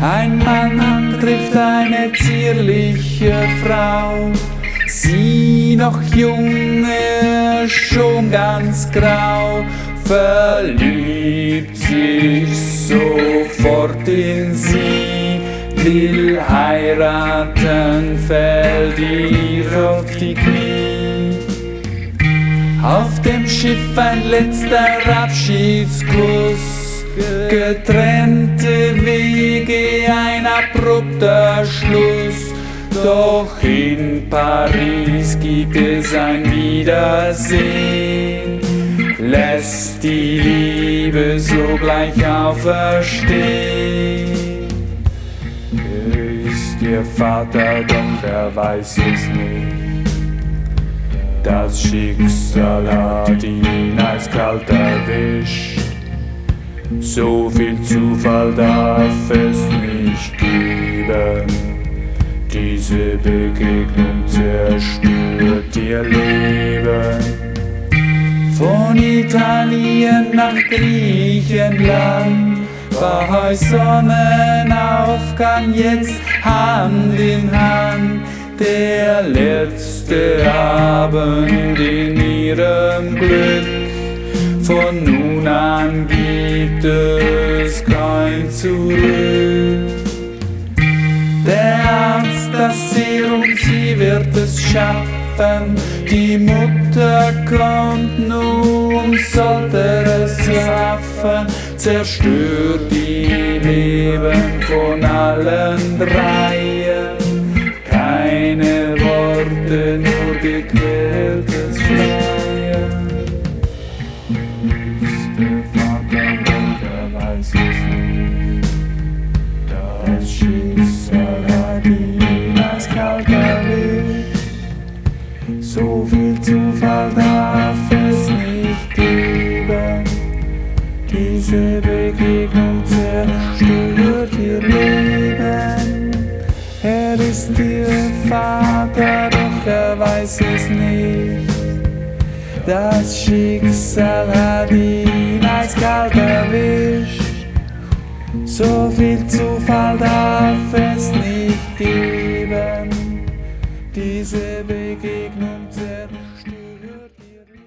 Ein Mann trifft eine zierliche Frau, sie noch jung, er schon ganz grau, verliebt sich sofort in sie, will heiraten, fällt ihr auf die Knie. Auf dem Schiff ein letzter Abschiedskuss, getrennte Wege, ein abrupter Schluss. Doch in Paris gibt es ein Wiedersehen, lässt die Liebe sogleich auferstehen. Er ist ihr Vater, doch er weiß es nicht. Das Schicksal hat ihn eiskalt erwischt. So viel Zufall darf es nicht geben. Diese Begegnung zerstört ihr Leben. Von Italien nach Griechenland, bei Sonnenaufgang jetzt Hand in Hand. Der letzte Abend in ihrem Glück, von nun an gibt es kein Zurück. Der Arzt, das Serum, sie wird es schaffen. Die Mutter kommt nun, sollte es schaffen. Zerstört die Leben von allen dreien. Keine Worte, nur gequältes Schreien. Ist der Vater, doch er weiß es nicht. Das Schicksal hat ihn eiskalt erwischt. So viel Zufall darf es nicht geben. Diese Begegnung zerstört ihr Leben. Er ist ihr Vater, doch er weiß es nicht. Das Schicksal hat ihn eiskalt erwischt. So viel Zufall darf es nicht geben. Diese Begegnung zerstört ihr Leben.